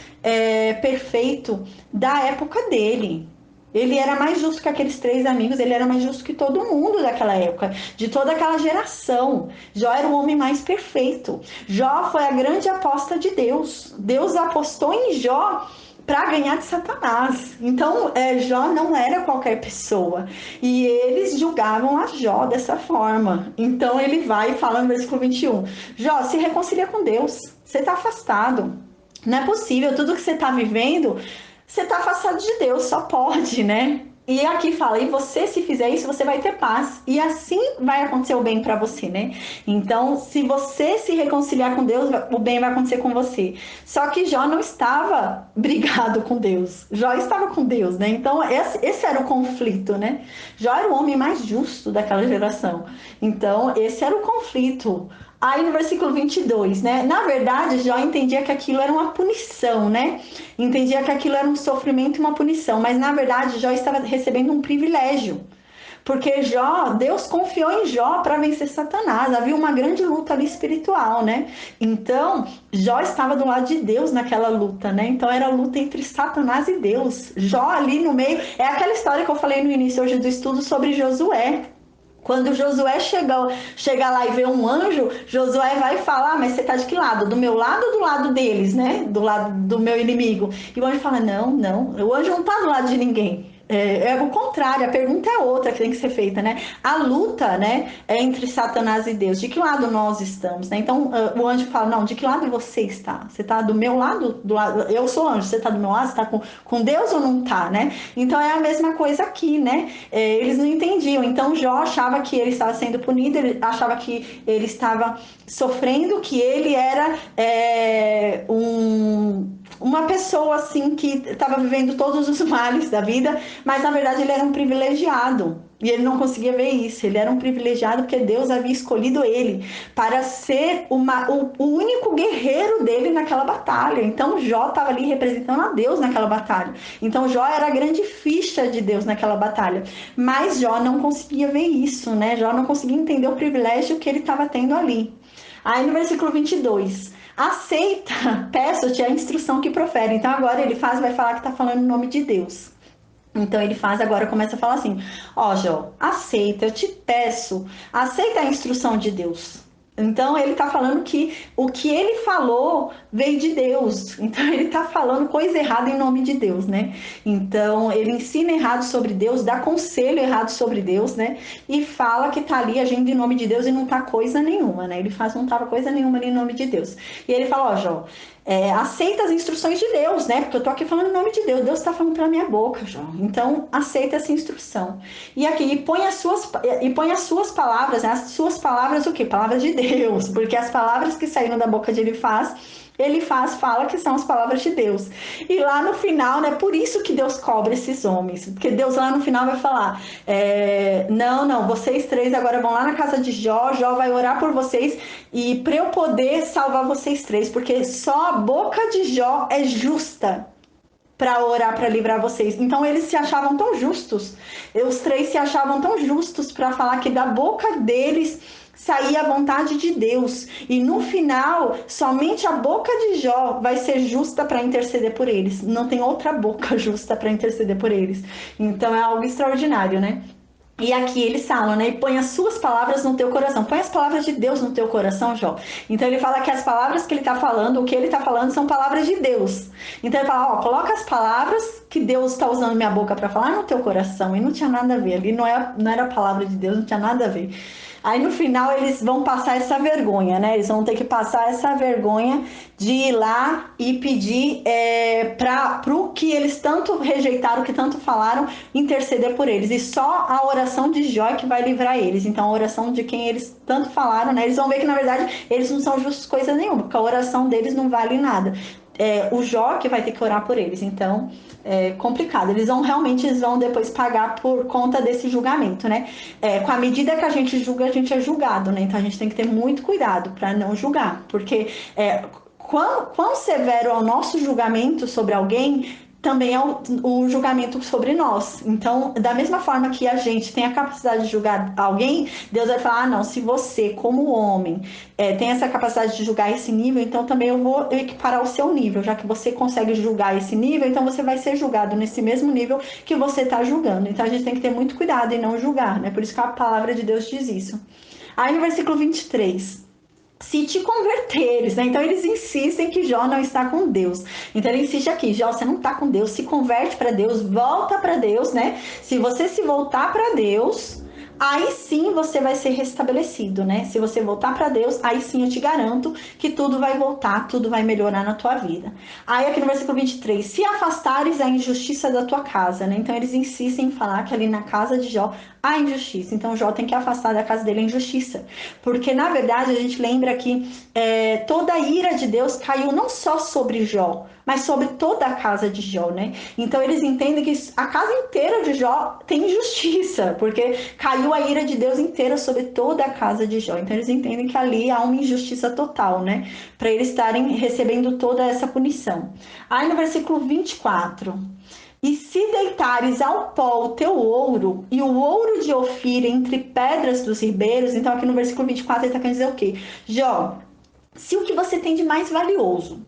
perfeito da época dele. Ele era mais justo que aqueles três amigos, ele era mais justo que todo mundo daquela época, de toda aquela geração. Jó era o homem mais perfeito. Jó foi a grande aposta de Deus. Deus apostou em Jó para ganhar de Satanás. Então, Jó não era qualquer pessoa. E eles julgavam a Jó dessa forma. Então, ele vai falando no versículo 21. Jó, se reconcilia com Deus. você está afastado. Não é possível, tudo que você está vivendo, você está afastado de Deus, só pode, né? E aqui fala, e você, se fizer isso, você vai ter paz. E assim vai acontecer o bem para você, né? Então, se você se reconciliar com Deus, o bem vai acontecer com você. Só que Jó não estava brigado com Deus. Jó estava com Deus, né? Então, esse era o conflito, né? Jó era o homem mais justo daquela geração. Então, esse era o conflito. Aí no versículo 22, né? Na verdade, Jó entendia que aquilo era uma punição, né? Entendia que aquilo era um sofrimento e uma punição, mas na verdade Jó estava recebendo um privilégio. Porque Jó, Deus confiou em Jó para vencer Satanás. Havia uma grande luta ali espiritual, né? Então, Jó estava do lado de Deus naquela luta, né? Então era a luta entre Satanás e Deus. Jó ali no meio, é aquela história que eu falei no início hoje do estudo sobre Josué. Quando Josué chega lá e vê um anjo, Josué vai falar, mas você tá de que lado? Do meu lado ou do lado deles, né? Do lado do meu inimigo. E o anjo fala, não, o anjo não tá do lado de ninguém. É o contrário, a pergunta é outra que tem que ser feita, né? A luta, né, é entre Satanás e Deus. De que lado nós estamos, né? Então, o anjo fala, não, de que lado você está? Você está do meu lado? Do lado? Eu sou anjo, você está do meu lado? Você está com Deus ou não está, né? Então, é a mesma coisa aqui, né? Eles não entendiam. Então, Jó achava que ele estava sendo punido, ele achava que ele estava sofrendo, que ele era uma pessoa assim que estava vivendo todos os males da vida, mas na verdade ele era um privilegiado e ele não conseguia ver isso. Ele era um privilegiado porque Deus havia escolhido ele para ser o único guerreiro dele naquela batalha. Então Jó estava ali representando a Deus naquela batalha. Então Jó era a grande ficha de Deus naquela batalha, mas Jó não conseguia ver isso, né? Jó não conseguia entender o privilégio que ele estava tendo ali. Aí no versículo 22, aceita, peço-te a instrução que profere. Então agora ele vai falar que está falando em nome de Deus. Então ele agora começa a falar assim, ó Jó, aceita, eu te peço, aceita a instrução de Deus. Então ele está falando que o que ele falou veio de Deus. Então ele está falando coisa errada em nome de Deus, né? Então ele ensina errado sobre Deus, dá conselho errado sobre Deus, né? E fala que tá ali agindo em nome de Deus e não tá coisa nenhuma, né? Ele não tava coisa nenhuma ali em nome de Deus. E ele fala, ó Jó, aceita as instruções de Deus, né? Porque eu tô aqui falando em nome de Deus. Deus tá falando pela minha boca, Jó. Então, aceita essa instrução. E aqui, põe as suas palavras, né? As suas palavras o quê? Palavras de Deus. Porque as palavras que saíram da boca de ele fala que são as palavras de Deus. E lá no final, né? Por isso que Deus cobra esses homens. Porque Deus lá no final vai falar, não, vocês três agora vão lá na casa de Jó, Jó vai orar por vocês e para eu poder salvar vocês três, porque só a boca de Jó é justa para orar, para livrar vocês. Então eles se achavam tão justos, os três se achavam tão justos para falar que da boca deles saía a vontade de Deus. E no final, somente a boca de Jó vai ser justa para interceder por eles. Não tem outra boca justa para interceder por eles. Então é algo extraordinário, né? E aqui eles falam, né? E põe as suas palavras no teu coração. Põe as palavras de Deus no teu coração, Jó. Então ele fala que as palavras que ele tá falando, o que ele tá falando são palavras de Deus. Então ele fala, coloca as palavras que Deus está usando minha boca para falar no teu coração. E não tinha nada a ver. Ali não era a palavra de Deus, não tinha nada a ver. Aí no final eles vão passar essa vergonha, né? Eles vão ter que passar essa vergonha de ir lá e pedir para o que eles tanto rejeitaram, que tanto falaram, interceder por eles. E só a oração de Jó que vai livrar eles. Então a oração de quem eles tanto falaram, né? Eles vão ver que na verdade eles não são justos coisa nenhuma, porque a oração deles não vale nada. O Jó que vai ter que orar por eles. Então é complicado. Eles vão depois pagar por conta desse julgamento, né? Com a medida que a gente julga, a gente é julgado, né? Então a gente tem que ter muito cuidado para não julgar, porque quão severo é o nosso julgamento sobre alguém, também é o julgamento sobre nós. Então, da mesma forma que a gente tem a capacidade de julgar alguém, Deus vai falar, não, se você, como homem, tem essa capacidade de julgar esse nível, então também eu vou equiparar o seu nível, já que você consegue julgar esse nível, então você vai ser julgado nesse mesmo nível que você está julgando. Então, a gente tem que ter muito cuidado em não julgar, né? Por isso que a palavra de Deus diz isso. Aí, no versículo 23... se te converteres, né? Então eles insistem que Jó não está com Deus. Então ele insiste aqui, Jó, você não está com Deus, se converte para Deus, volta para Deus, né? Se você se voltar para Deus, aí sim você vai ser restabelecido, né? Se você voltar para Deus, aí sim eu te garanto que tudo vai voltar, tudo vai melhorar na tua vida. Aí aqui no versículo 23, se afastares a injustiça da tua casa, né? Então eles insistem em falar que ali na casa de Jó há injustiça. Então Jó tem que afastar da casa dele a injustiça. Porque na verdade a gente lembra que toda a ira de Deus caiu não só sobre Jó, mas sobre toda a casa de Jó, né? Então eles entendem que a casa inteira de Jó tem injustiça, porque caiu a ira de Deus inteira sobre toda a casa de Jó. Então eles entendem que ali há uma injustiça total, né? Para eles estarem recebendo toda essa punição. Aí no versículo 24. E se deitares ao pó o teu ouro e o ouro de Ofir entre pedras dos ribeiros, então aqui no versículo 24 ele está querendo dizer o quê? Jó, se o que você tem de mais valioso,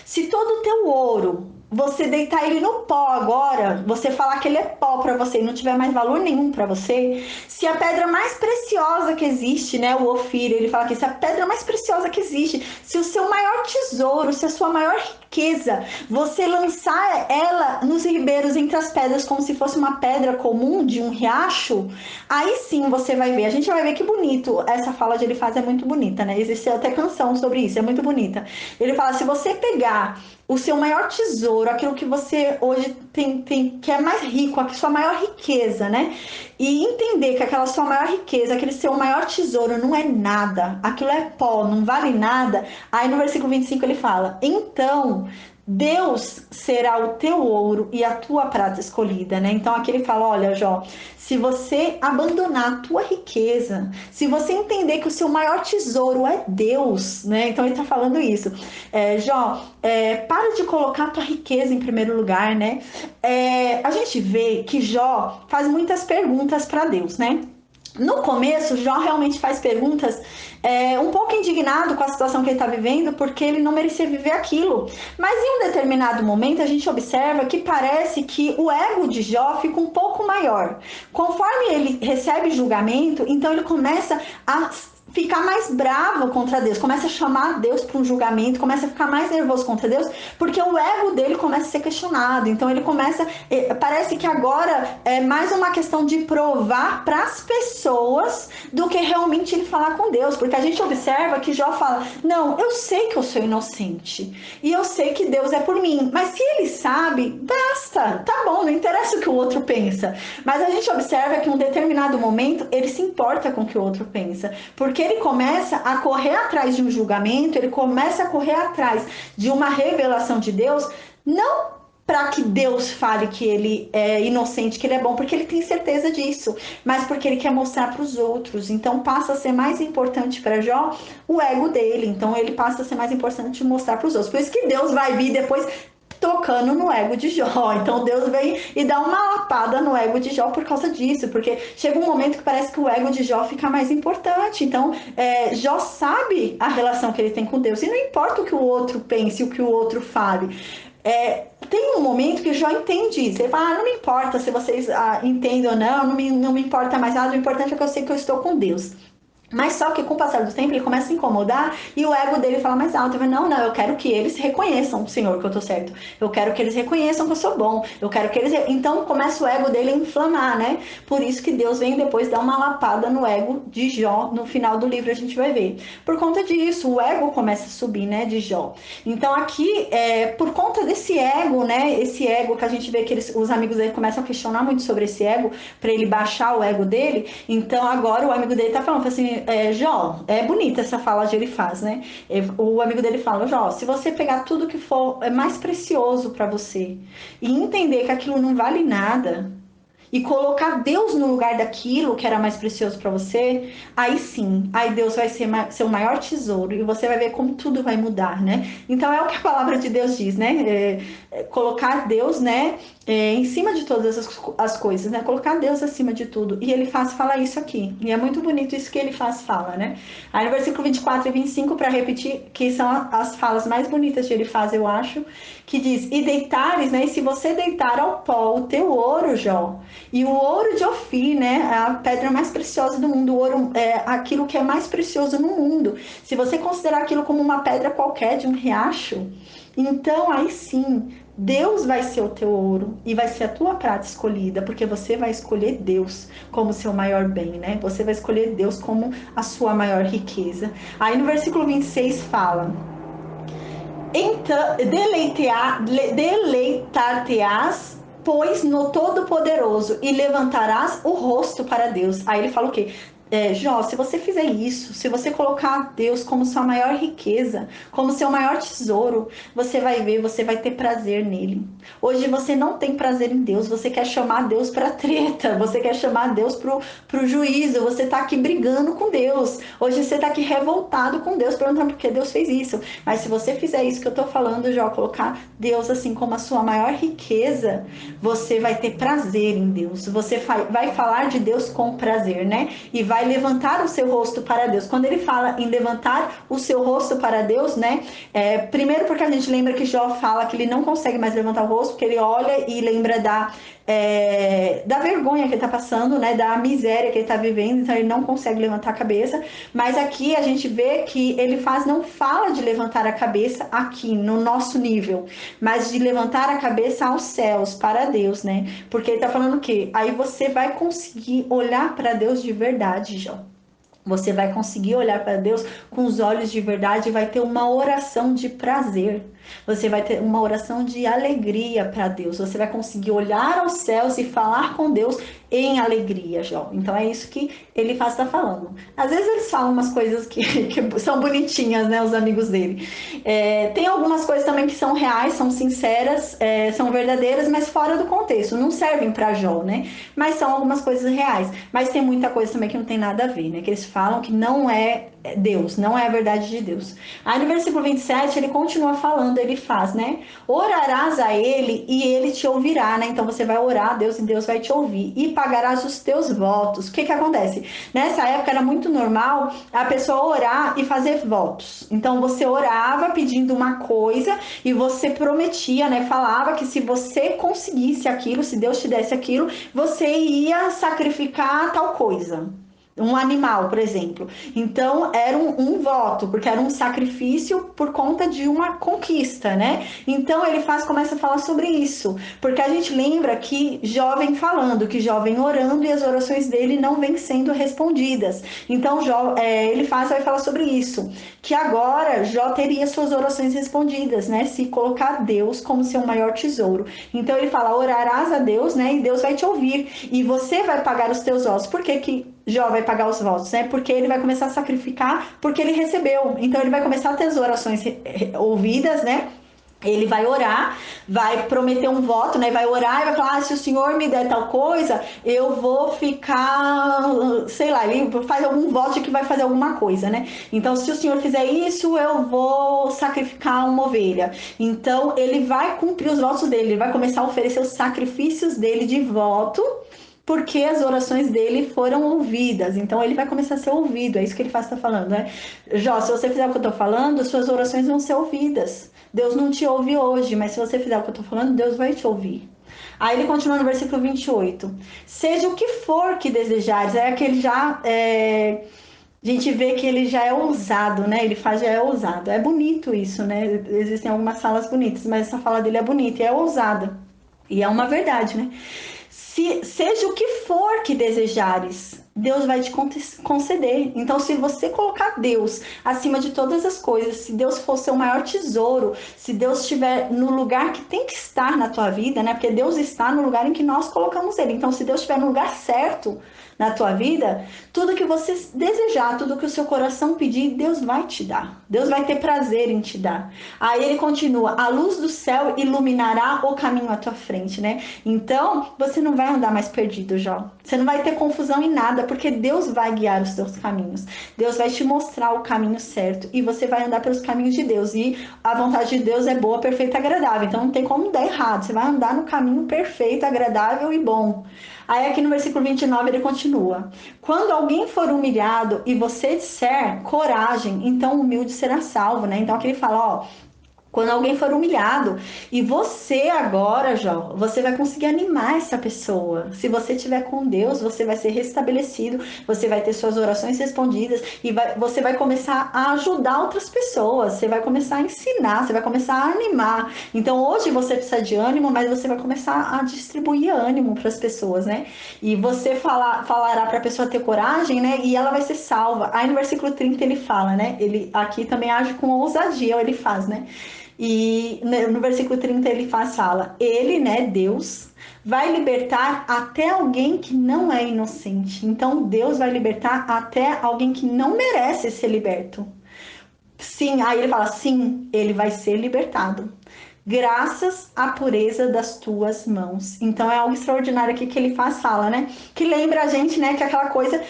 se todo o teu ouro, você deitar ele no pó agora, você falar que ele é pó para você e não tiver mais valor nenhum para você, se a pedra mais preciosa que existe, né, o Ofir, ele fala que se a pedra mais preciosa que existe, se o seu maior tesouro, se a sua maior riqueza, você lançar ela nos ribeiros entre as pedras como se fosse uma pedra comum de um riacho, aí sim você vai ver. A gente vai ver que bonito essa fala de Elifaz, é muito bonita, né? Existe até canção sobre isso, é muito bonita. Ele fala, se você pegar o seu maior tesouro, aquilo que você hoje tem que é mais rico, a sua maior riqueza, né? E entender que aquela sua maior riqueza, aquele seu maior tesouro não é nada, aquilo é pó, não vale nada. Aí no versículo 25 ele fala, então Deus será o teu ouro e a tua prata escolhida, né? Então aqui ele fala, olha, Jó, se você abandonar a tua riqueza, se você entender que o seu maior tesouro é Deus, né? Então ele tá falando isso. Jó, para de colocar a tua riqueza em primeiro lugar, né? A gente vê que Jó faz muitas perguntas para Deus, né? No começo, Jó realmente faz perguntas um pouco indignado com a situação que ele está vivendo, porque ele não merecia viver aquilo. Mas em um determinado momento, a gente observa que parece que o ego de Jó fica um pouco maior. Conforme ele recebe julgamento, então ele começa a ficar mais bravo contra Deus, começa a chamar Deus para um julgamento, começa a ficar mais nervoso contra Deus, porque o ego dele começa a ser questionado. Então ele começa, parece que agora é mais uma questão de provar para as pessoas do que realmente ele falar com Deus, porque a gente observa que Jó fala, não, eu sei que eu sou inocente, e eu sei que Deus é por mim, mas se ele sabe, basta, tá bom, não interessa o que o outro pensa. Mas a gente observa que em um determinado momento, ele se importa com o que o outro pensa, porque ele começa a correr atrás de um julgamento, ele começa a correr atrás de uma revelação de Deus, não para que Deus fale que ele é inocente, que ele é bom, porque ele tem certeza disso, mas porque ele quer mostrar para os outros. Então passa a ser mais importante para Jó o ego dele, então ele passa a ser mais importante de mostrar para os outros. Por isso que Deus vai vir depois tocando no ego de Jó. Então Deus vem e dá uma lapada no ego de Jó por causa disso, porque chega um momento que parece que o ego de Jó fica mais importante. Então Jó sabe a relação que ele tem com Deus, e não importa o que o outro pense, o que o outro fale. Tem um momento que Jó entende isso. Ele fala, não me importa se vocês entendem ou não, não me importa mais nada, o importante é que eu sei que eu estou com Deus. Mas só que com o passar do tempo ele começa a se incomodar e o ego dele fala mais alto. Não, eu quero que eles reconheçam, Senhor, que eu tô certo. Eu quero que eles reconheçam que eu sou bom. Eu quero que eles... Então começa o ego dele a inflamar, né? Por isso que Deus vem depois dar uma lapada no ego de Jó. No final do livro a gente vai ver. Por conta disso, o ego começa a subir, né, de Jó. Então aqui, por conta desse ego, né? Esse ego que a gente vê que os amigos dele começam a questionar muito sobre esse ego, para ele baixar o ego dele. Então agora o amigo dele tá falando assim, Jó, é bonita essa fala que ele faz, né? O amigo dele fala, Jó, se você pegar tudo que for mais precioso para você e entender que aquilo não vale nada e colocar Deus no lugar daquilo que era mais precioso para você, aí sim, aí Deus vai ser seu maior tesouro e você vai ver como tudo vai mudar, né? Então é o que a palavra de Deus diz, né? Colocar Deus, né, em cima de todas as coisas, né? Colocar Deus acima de tudo. E ele fala isso aqui. E é muito bonito isso que ele fala, né? Aí no versículo 24 e 25, para repetir, que são as falas mais bonitas que ele faz, eu acho, que diz, e deitares, né? E se você deitar ao pó o teu ouro, Jó, e o ouro de Ofir, né? A pedra mais preciosa do mundo, o ouro é aquilo que é mais precioso no mundo. Se você considerar aquilo como uma pedra qualquer de um riacho, então aí sim, Deus vai ser o teu ouro e vai ser a tua prata escolhida, porque você vai escolher Deus como seu maior bem, né? Você vai escolher Deus como a sua maior riqueza. Aí no versículo 26 fala: então, deleitar-te-ás, pois no Todo-Poderoso, e levantarás o rosto para Deus. Aí ele fala o quê? Jó, se você fizer isso, se você colocar Deus como sua maior riqueza, como seu maior tesouro, você vai ver, você vai ter prazer nele. Hoje você não tem prazer em Deus, você quer chamar Deus para treta, você quer chamar Deus pro juízo, você tá aqui brigando com Deus. Hoje você tá aqui revoltado com Deus, perguntando por que Deus fez isso. Mas se você fizer isso que eu tô falando, Jó, colocar Deus assim como a sua maior riqueza, você vai ter prazer em Deus. Você vai falar de Deus com prazer, né? E vai levantar o seu rosto para Deus. Quando ele fala em levantar o seu rosto para Deus, né? Primeiro porque a gente lembra que Jó fala que ele não consegue mais levantar o rosto, porque ele olha e lembra da vergonha que ele está passando, né? Da miséria que ele está vivendo, então ele não consegue levantar a cabeça. Mas aqui a gente vê que ele não fala de levantar a cabeça aqui no nosso nível, mas de levantar a cabeça aos céus para Deus, né? Porque ele está falando o quê? Aí você vai conseguir olhar para Deus de verdade, Jó. Você vai conseguir olhar para Deus com os olhos de verdade e vai ter uma oração de prazer. Você vai ter uma oração de alegria para Deus. Você vai conseguir olhar aos céus e falar com Deus em alegria, Jó. Então é isso que ele está falando. Às vezes eles falam umas coisas que são bonitinhas, né? Os amigos dele. Tem algumas coisas também que são reais, são sinceras, são verdadeiras, mas fora do contexto. Não servem para Jó, né? Mas são algumas coisas reais. Mas tem muita coisa também que não tem nada a ver, né? Que eles falam que não é Deus, não é a verdade de Deus. Aí no versículo 27 ele continua falando, ele faz, né? Orarás a ele e ele te ouvirá, né? Então você vai orar a Deus e Deus vai te ouvir e pagarás os teus votos. O que que acontece? Nessa época era muito normal a pessoa orar e fazer votos. Então você orava pedindo uma coisa e você prometia, né? Falava que se você conseguisse aquilo, se Deus te desse aquilo, você ia sacrificar tal coisa. Um animal, por exemplo. Então, era um voto, porque era um sacrifício por conta de uma conquista, né? Então, ele começa a falar sobre isso, porque a gente lembra que Jó vem falando, que Jó vem orando e as orações dele não vêm sendo respondidas. Então, Jó, vai falar sobre isso, que agora Jó teria suas orações respondidas, né? Se colocar Deus como seu maior tesouro. Então, ele fala, orarás a Deus, né? E Deus vai te ouvir, e você vai pagar os teus ossos. Por que Jó vai pagar os votos, né? Porque ele vai começar a sacrificar porque ele recebeu. Então ele vai começar a ter as orações ouvidas, né? Ele vai orar, vai prometer um voto, né? Vai orar e vai falar: se o Senhor me der tal coisa, eu vou ficar, sei lá, ele faz algum voto que vai fazer alguma coisa, né? Então, se o Senhor fizer isso, eu vou sacrificar uma ovelha. Então, ele vai cumprir os votos dele, ele vai começar a oferecer os sacrifícios dele de voto, porque as orações dele foram ouvidas. Então ele vai começar a ser ouvido. É isso que ele está falando, né? Jó, se você fizer o que eu estou falando, suas orações vão ser ouvidas. Deus não te ouve hoje, mas se você fizer o que eu estou falando, Deus vai te ouvir. Aí ele continua no versículo 28. Seja o que for que desejares. É aquele já... A gente vê que ele já é ousado, né? Ele já é ousado. É bonito isso, né? Existem algumas falas bonitas, mas essa fala dele é bonita e é ousada. E é uma verdade, né? Seja o que for que desejares, Deus vai te conceder. Então, se você colocar Deus acima de todas as coisas, se Deus for seu maior tesouro, se Deus estiver no lugar que tem que estar na tua vida, né? Porque Deus está no lugar em que nós colocamos Ele. Então, se Deus estiver no lugar certo na tua vida, tudo que você desejar, tudo que o seu coração pedir, Deus vai te dar. Deus vai ter prazer em te dar. Aí ele continua: a luz do céu iluminará o caminho à tua frente, né? Então, você não vai andar mais perdido, Jó. Você não vai ter confusão em nada, porque Deus vai guiar os teus caminhos. Deus vai te mostrar o caminho certo e você vai andar pelos caminhos de Deus. E a vontade de Deus é boa, perfeita e agradável. Então, não tem como dar errado. Você vai andar no caminho perfeito, agradável e bom. Aí aqui no versículo 29 ele continua: quando alguém for humilhado e você disser coragem, então o humilde será salvo, né? Então aqui ele fala, ó, Quando alguém for humilhado, e você agora, Jó, você vai conseguir animar essa pessoa. Se você estiver com Deus, você vai ser restabelecido, você vai ter suas orações respondidas e você vai começar a ajudar outras pessoas, você vai começar a ensinar, você vai começar a animar. Então hoje você precisa de ânimo, mas você vai começar a distribuir ânimo para as pessoas, né? E você falará para a pessoa ter coragem, né? E ela vai ser salva. Aí no versículo 30 ele fala, né? Ele aqui também age com ousadia, ele faz, né? E no versículo 30 ele fala, ele, né, Deus, vai libertar até alguém que não é inocente. Então Deus vai libertar até alguém que não merece ser liberto. Sim, aí ele fala, sim, ele vai ser libertado. Graças à pureza das tuas mãos. Então é algo extraordinário aqui que ele fala, né? Que lembra a gente, né, que aquela coisa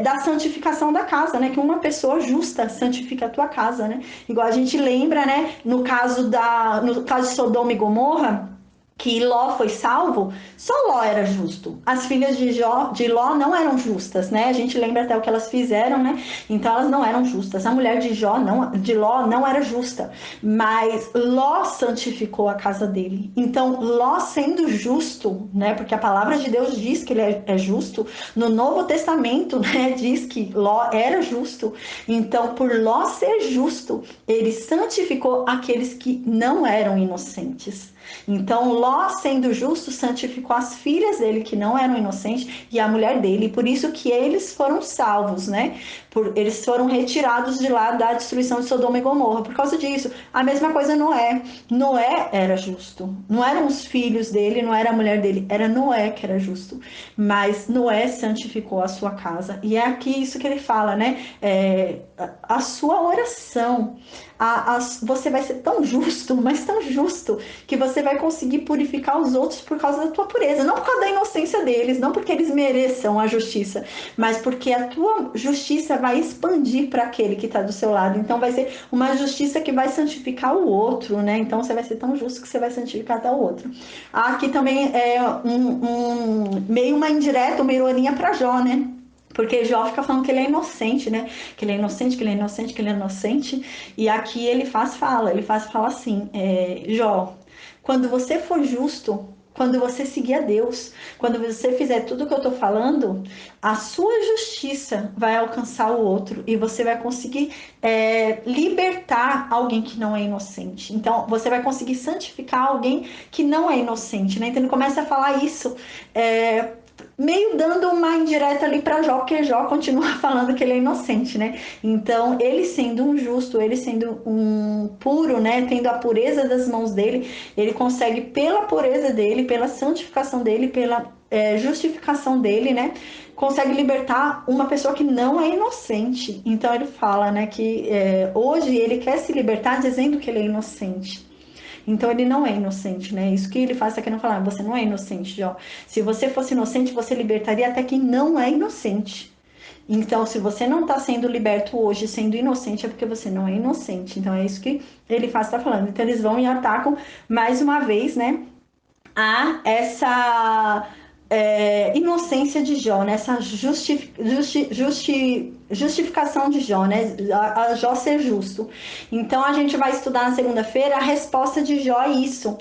da santificação da casa, né? Que uma pessoa justa santifica a tua casa, né? Igual a gente lembra, né? No caso de Sodoma e Gomorra, que Ló foi salvo, só Ló era justo. As filhas de Ló não eram justas, né? A gente lembra até o que elas fizeram, né? Então elas não eram justas. A mulher de Ló não era justa, mas Ló santificou a casa dele. Então Ló sendo justo, né? Porque a palavra de Deus diz que ele é justo. No Novo Testamento, né? Diz que Ló era justo. Então por Ló ser justo, ele santificou aqueles que não eram inocentes. Então Ló, sendo justo, santificou as filhas dele que não eram inocentes e a mulher dele, por isso que eles foram salvos, né? Eles foram retirados de lá da destruição de Sodoma e Gomorra. Por causa disso, a mesma coisa Noé. Noé era justo. Não eram os filhos dele, não era a mulher dele, era Noé que era justo. Mas Noé santificou a sua casa. E é aqui isso que ele fala, né? A sua oração. Você vai ser tão justo, mas tão justo, que você vai conseguir purificar os outros por causa da tua pureza. Não por causa da inocência deles, não porque eles mereçam a justiça, mas porque a tua justiça vai expandir para aquele que está do seu lado. Então vai ser uma justiça que vai santificar o outro, né? Então você vai ser tão justo que você vai santificar até o outro. Aqui também é meio uma indireta, uma ironia para Jó, né? Porque Jó fica falando que ele é inocente, né? Que ele é inocente, que ele é inocente, que ele é inocente. E aqui ele fala assim, Jó, quando você for justo, quando você seguir a Deus, quando você fizer tudo o que eu tô falando, a sua justiça vai alcançar o outro e você vai conseguir libertar alguém que não é inocente. Então, você vai conseguir santificar alguém que não é inocente, né? Então, ele começa a falar isso, meio dando uma indireta ali para Jó, porque Jó continua falando que ele é inocente, né? Então, ele sendo um justo, ele sendo um puro, né? Tendo a pureza das mãos dele, ele consegue, pela pureza dele, pela santificação dele, pela justificação dele, né? Consegue libertar uma pessoa que não é inocente. Então, ele fala, né? Que hoje ele quer se libertar dizendo que ele é inocente. Então ele não é inocente, né? Isso que ele faz está querendo falar, você não é inocente, Jó. Se você fosse inocente, você libertaria até quem não é inocente. Então, se você não está sendo liberto hoje, sendo inocente, é porque você não é inocente. Então, é isso que ele faz, está falando. Então, eles vão e atacam mais uma vez, né? A essa inocência de Jó, né? Essa justificação de Jó, né? A Jó ser justo. Então a gente vai estudar na segunda-feira a resposta de Jó a isso.